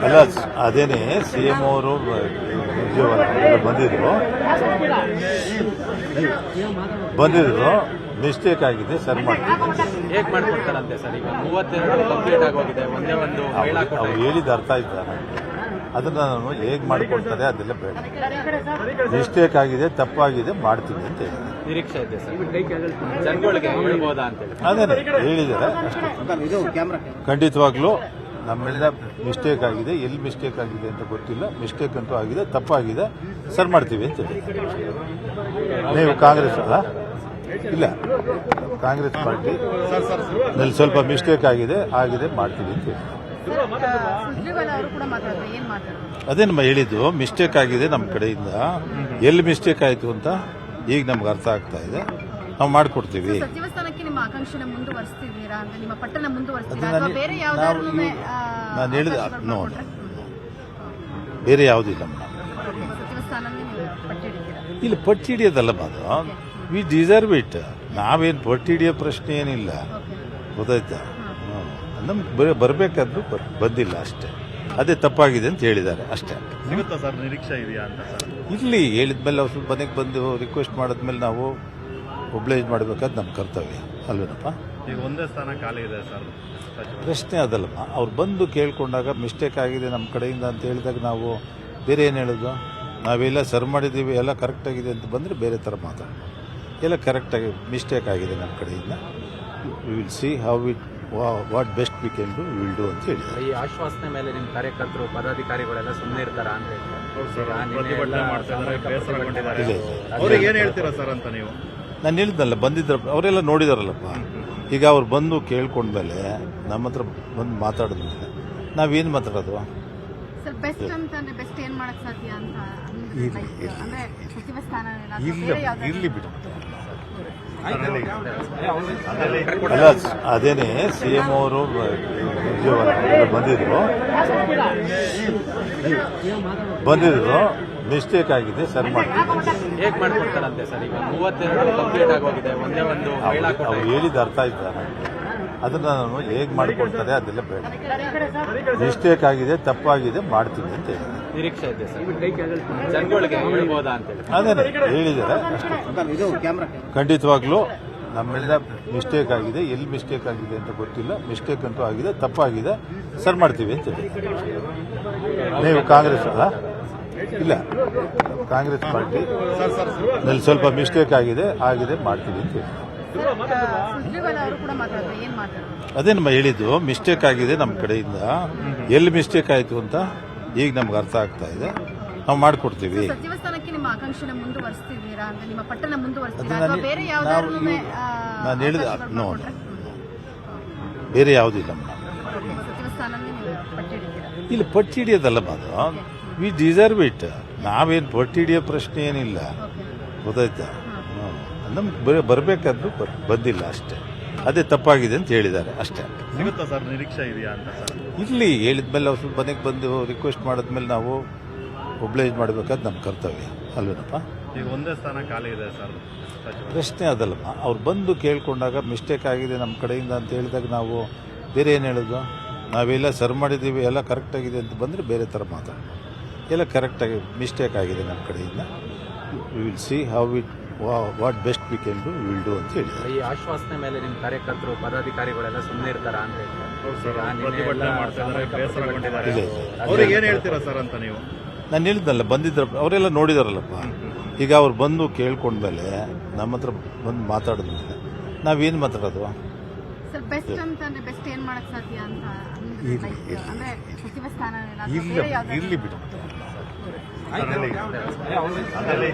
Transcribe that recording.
ಅಲ್ಲ ಅದೇನೆ ಸಿಎಂ ಅವರು ಬಂದಿದ್ರು ಮಿಸ್ಟೇಕ್ ಆಗಿದೆ ಸರ್ ಮಾಡ್ತೀವಿ. ಹೇಗೆ ಮಾಡ್ಕೊಡ್ತಾರಂತೆ ಸರ್? ಈಗ 32 ಕಂಪ್ಲೀಟ್ ಆಗೋಗಿದೆ, ಒಂದೇ ಒಂದು ಅವ್ರು ಹೇಳಿದ ಅರ್ಥ ಇದ್ದಾರೆ, ಅದನ್ನ ನಾನು ಹೇಗೆ ಮಾಡಿಕೊಡ್ತಾರೆ ಅದೆಲ್ಲ ಬೇಡ. ಮಿಸ್ಟೇಕ್ ಆಗಿದೆ, ತಪ್ಪಾಗಿದೆ, ಮಾಡ್ತೀನಿ ಅಂತ ಹೇಳಿ ನಿರೀಕ್ಷೆ ಇದೆ ಸರ್. ಜನಗಳಿಗೆ ಹೇಳ್ಬೋದಾ ಅಂತ ಹೇಳಿ ಅದೇನೆ ಹೇಳಿದ್ದಾರೆ ಅಷ್ಟೇ. ಖಂಡಿತವಾಗ್ಲೂ ನಮ್ಮೆಲ್ಲ ಮಿಸ್ಟೇಕ್ ಆಗಿದೆ, ಎಲ್ಲಿ ಮಿಸ್ಟೇಕ್ ಆಗಿದೆ ಅಂತ ಗೊತ್ತಿಲ್ಲ. ಮಿಸ್ಟೇಕ್ ಅಂತೂ ಆಗಿದೆ, ತಪ್ಪಾಗಿದೆ, ಸರ್ ಮಾಡ್ತೀವಿ ಅಂತ ಹೇಳಿ. ನೀವು ಕಾಂಗ್ರೆಸ್ ಅಲ್ಲ? ಇಲ್ಲ, ಕಾಂಗ್ರೆಸ್ ಪಾರ್ಟಿ ನಲ್ಲಿ ಸ್ವಲ್ಪ ಮಿಸ್ಟೇಕ್ ಆಗಿದೆ ಮಾಡ್ತೀವಿ ಅಂತ ಹೇಳಿ. ಅದೇನಮ್ಮ ಹೇಳಿದ್ದು, ಮಿಸ್ಟೇಕ್ ಆಗಿದೆ ನಮ್ಮ ಕಡೆಯಿಂದ. ಎಲ್ಲಿ ಮಿಸ್ಟೇಕ್ ಆಯಿತು ಅಂತ ಈಗ ನಮ್ಗೆ ಅರ್ಥ ಆಗ್ತಾ ಇದೆ, ನಾವು ಮಾಡಿಕೊಡ್ತೀವಿ. ಸಚಿವ ಸ್ಥಾನಕ್ಕೆ ನಿಮ್ಮ ಆಕಾಂಕ್ಷೆನ ಮುಂದುವರಿಸ್ತಿದ್ದೀರಾ ಅಂತ, ನಿಮ್ಮ ಪಟ್ಟಣ ಮುಂದುವರಿಸ್ತೀರಾ? ನಾನು ಹೇಳಿದ ನೋಡಿ, ಬೇರೆ ಯಾವುದಿಲ್ಲ. ಸಚಿವ ಸ್ಥಾನನೇ ಪಟ್ಟಿ ಹಿಡಿತೀರಾ? ಇಲ್ಲಿ ಪಟ್ಟಿ ಹಿಡಿಯೋದಲ್ಲಮ್ಮ, ಅದು ವಿ ಡಿಸರ್ವ್ ಇಟ್. ನಾವೇನು ಪಟ್ಟಿ ಹಿಡಿಯೋ ಪ್ರಶ್ನೆ ಏನಿಲ್ಲ, ಗೊತ್ತಾಯ್ತಾ? ನಮ್ಗೆ ಬರಬೇಕಾದ್ರು ಬಂದಿಲ್ಲ ಅಷ್ಟೇ. ಅದೇ ತಪ್ಪಾಗಿದೆ ಅಂತ ಹೇಳಿದ್ದಾರೆ ಅಷ್ಟೇ. ಸಿಗುತ್ತಾ ಸರ್? ನಿರೀಕ್ಷೆ ಇದೆಯಾ ಅಂತ ಸರ್? ಇಲ್ಲಿ ಹೇಳಿದ್ಮೇಲೆ ಅವ್ರು ಮನೆಗೆ ಬಂದು ರಿಕ್ವೆಸ್ಟ್ ಮಾಡಿದ್ಮೇಲೆ ನಾವು ಒಬ್ಲೈಜ್ ಮಾಡಬೇಕಾದ್ ನಮ್ಮ ಕರ್ತವ್ಯ ಅಲ್ವೇನಪ್ಪ? ಈಗ ಒಂದೇ ಸ್ಥಾನ ಖಾಲಿ ಇದೆ ಸರ್. ಪ್ರಶ್ನೆ ಅದಲ್ಲಮ್ಮ, ಅವ್ರು ಬಂದು ಕೇಳ್ಕೊಂಡಾಗ ಮಿಸ್ಟೇಕ್ ಆಗಿದೆ ನಮ್ಮ ಕಡೆಯಿಂದ ಅಂತ ಹೇಳಿದಾಗ ನಾವು ಬೇರೆ ಏನು ಹೇಳೋದು? ನಾವೆಲ್ಲ ಸರ್ ಮಾಡಿದ್ದೀವಿ, ಎಲ್ಲ ಕರೆಕ್ಟಾಗಿದೆ ಅಂತ ಬಂದರೆ ಬೇರೆ ಥರ ಮಾತಾಡೋದು. ಎಲ್ಲ ಕರೆಕ್ಟಾಗಿ ಮಿಸ್ಟೇಕ್ ಆಗಿದೆ ನಮ್ಮ ಕಡೆಯಿಂದ, we will see how it what best we can do, will do ಅಂತ ಹೇಳಿ. ಈ ಆಶ್ವಾಸನೆ ಮೇಲೆ ನಿಮ್ಮ ಕಾರ್ಯಕರ್ತರು ಪದಾಧಿಕಾರಿಗಳೆಲ್ಲ ಸುಮ್ಮನೆ ಇರ್ತಾರ ಅಂತ ಪ್ರತಿಭಟನೆ ಮಾಡ್ತಾರೆ, ಬೇಸರಗೊಂಡಿದ್ದಾರೆ. ಅವ್ರಿಗೆ ಏನು ಹೇಳ್ತೀರಾ ಸರ್ ಅಂತ ನೀವು? ನಾನು ಹೇಳಿದ್ನಲ್ಲ, ಬಂದಿದ್ರ ಅವರೆಲ್ಲ ನೋಡಿದಾರಲ್ಲಪ್ಪ. ಈಗ ಅವ್ರು ಬಂದು ಕೇಳ್ಕೊಂಡ್ಮೇಲೆ ನಮ್ಮ ಹತ್ರ ಬಂದು ಮಾತಾಡಿದ್ಮೇಲೆ ನಾವೇನು ಮಾತಾಡೋದು? ಬೆಸ್ಟ್ ಅಂತಂದ್ರೆ ಬೆಸ್ಟ್ ಏನ್ ಮಾಡಕ್ ಸಾಧ್ಯ ಅಂತ ಅಂದ್ರೆ ಸಚಿವ ಸ್ಥಾನ ಇರ್ಲಿ ಬಿಡು. ಅಲ್ಲ ಅದೇನೆ ಸಿಎಂ ಅವರು ಬಂದಿದ್ರು ಮಿಸ್ಟೇಕ್ ಆಗಿದೆ ಸರ್ ಮಾಡ್ತೀವಿ. ಹೇಗೆ ಮಾಡ್ಕೊಡ್ತಾರಂತೆ ಸರ್? ಈಗ 32 ಕಂಪ್ಲೀಟ್ ಆಗೋಗಿದೆ, ಒಂದೇ ಒಂದು ಅವ್ರು ಹೇಳಿದ ಅರ್ಥ ಇದ್ದಾರೆ, ಅದನ್ನ ನಾನು ಹೇಗೆ ಮಾಡಿಕೊಡ್ತಾರೆ ಅದೆಲ್ಲ ಬೇಡ. ಮಿಸ್ಟೇಕ್ ಆಗಿದೆ, ತಪ್ಪಾಗಿದೆ, ಮಾಡ್ತೀನಿ ಅಂತ ಹೇಳಿ. ನಿರೀಕ್ಷೆ ಇದೆ ಸರ್. ಜನಗಳಿಗೆ ಹೇಳ್ಬೋದಾ ಅಂತ ಹೇಳಿ ಅದೇನೆ ಹೇಳಿದ್ದಾರೆ ಅಷ್ಟೇ. ಖಂಡಿತವಾಗ್ಲೂ ನಮ್ಮೆಲ್ಲ ಮಿಸ್ಟೇಕ್ ಆಗಿದೆ, ಎಲ್ಲಿ ಮಿಸ್ಟೇಕ್ ಆಗಿದೆ ಅಂತ ಗೊತ್ತಿಲ್ಲ. ಮಿಸ್ಟೇಕ್ ಅಂತೂ ಆಗಿದೆ, ತಪ್ಪಾಗಿದೆ, ಸರ್ ಮಾಡ್ತೀವಿ ಅಂತ ಹೇಳಿ. ನೀವು ಕಾಂಗ್ರೆಸ್ ಅಲ್ಲ? ಇಲ್ಲ, ಕಾಂಗ್ರೆಸ್ ಪಾರ್ಟಿ ನಲ್ಲಿ ಸ್ವಲ್ಪ ಮಿಸ್ಟೇಕ್ ಆಗಿದೆ ಮಾಡ್ತೀವಿ ಅಂತ ಹೇಳಿ. ಅದೇನಮ್ಮ ಹೇಳಿದ್ದು, ಮಿಸ್ಟೇಕ್ ಆಗಿದೆ ನಮ್ಮ ಕಡೆಯಿಂದ. ಎಲ್ಲಿ ಮಿಸ್ಟೇಕ್ ಆಯಿತು ಅಂತ ಈಗ ನಮ್ಗೆ ಅರ್ಥ ಆಗ್ತಾ ಇದೆ, ನಾವು ಮಾಡಿಕೊಡ್ತೀವಿ. ಸಚಿವ ಸ್ಥಾನಕ್ಕೆ ನಿಮ್ಮ ಆಕಾಂಕ್ಷೆನ ಮುಂದುವರಿಸ್ತಿದ್ದೀರಾ ಅಂತ, ನಿಮ್ಮ ಪಟ್ಟಣ ಮುಂದುವರಿಸ್ತೀರಾ? ನಾನು ಹೇಳಿದ ನೋಡಿ, ಬೇರೆ ಯಾವುದಿಲ್ಲ. ಸಚಿವ ಸ್ಥಾನನೇ ಪಟ್ಟಿ ಹಿಡಿತೀರಾ? ಇಲ್ಲಿ ಪಟ್ಟಿ ಹಿಡಿಯೋದಲ್ಲಮ್ಮ, ಅದು ವಿ ಡಿಸರ್ವ್ ಇಟ್. ನಾವೇನು ಪಟ್ಟಿ ಹಿಡಿಯೋ ಪ್ರಶ್ನೆ ಏನಿಲ್ಲ, ಗೊತ್ತಾಯ್ತಾ? ನಮ್ಗೆ ಬರಬೇಕಾದ್ರು ಬಂದಿಲ್ಲ ಅಷ್ಟೇ. ಅದೇ ತಪ್ಪಾಗಿದೆ ಅಂತ ಹೇಳಿದ್ದಾರೆ ಅಷ್ಟೇ. ಸಿಗುತ್ತಾ ಸರ್? ನಿರೀಕ್ಷೆ ಇದೆಯಾ ಅಂತ ಸರ್? ಇಲ್ಲಿ ಹೇಳಿದ್ಮೇಲೆ ಅವ್ರು ಮನೆಗೆ ಬಂದು ರಿಕ್ವೆಸ್ಟ್ ಮಾಡಿದ್ಮೇಲೆ ನಾವು ಒಬ್ಲೈಜ್ ಮಾಡಬೇಕಾದ್ ನಮ್ಮ ಕರ್ತವ್ಯ ಅಲ್ವೇನಪ್ಪ? ಈಗ ಒಂದೇ ಸ್ಥಾನ ಖಾಲಿ ಇದೆ ಸರ್. ಪ್ರಶ್ನೆ ಅದಲ್ಲಮ್ಮ, ಅವ್ರು ಬಂದು ಕೇಳ್ಕೊಂಡಾಗ ಮಿಸ್ಟೇಕ್ ಆಗಿದೆ ನಮ್ಮ ಕಡೆಯಿಂದ ಅಂತ ಹೇಳಿದಾಗ ನಾವು ಬೇರೆ ಏನು ಹೇಳೋದು? ನಾವೆಲ್ಲ ಸರ್ ಮಾಡಿದ್ದೀವಿ, ಎಲ್ಲ ಕರೆಕ್ಟಾಗಿದೆ ಅಂತ ಬಂದರೆ ಬೇರೆ ಥರ ಮಾತಾಡೋದು. ಎಲ್ಲ ಕರೆಕ್ಟಾಗಿ ಮಿಸ್ಟೇಕ್ ಆಗಿದೆ ನಮ್ಮ ಕಡೆಯಿಂದ, we will see how it what best we can do, will do ಅಂತ ಹೇಳಿ. ಈ ಆಶ್ವಾಸನೆ ಮೇಲೆ ನಿಮ್ಮ ಕಾರ್ಯಕರ್ತರು ಪದಾಧಿಕಾರಿಗಳೆಲ್ಲ ಸುಮ್ಮನೆ ಇರ್ತಾರ ಅಂತ ಹೇಳಿ ಪ್ರತಿಭಟನೆ ಮಾಡ್ತಾರೆ, ಬೇಸರಗೊಂಡಿದ್ದಾರೆ. ಅವ್ರಿಗೆ ಏನು ಹೇಳ್ತೀರಾ ಸರ್ ಅಂತ ನೀವು? ನಾನು ಹೇಳಿದ್ನಲ್ಲ, ಅವರೆಲ್ಲ ನೋಡಿದಾರಲ್ಲಪ್ಪ. ಈಗ ಅವ್ರು ಬಂದು ಕೇಳ್ಕೊಂಡ್ಮೇಲೆ ನಮ್ಮ ಹತ್ರ ಬಂದು ಮಾತಾಡಿದ್ಮೇಲೆ ನಾವೇನು ಮಾತಾಡೋದು? ಬೆಸ್ಟ್ ಅಂತಂದ್ರೆ ಬೆಸ್ಟ್ ಏನ್ ಮಾಡಕ್ ಸಾಧ್ಯ ಅಂತ ಅಂದ್ರೆ ಸಚಿವ ಸ್ಥಾನ ಇರ್ಲಿ ಬಿಡು.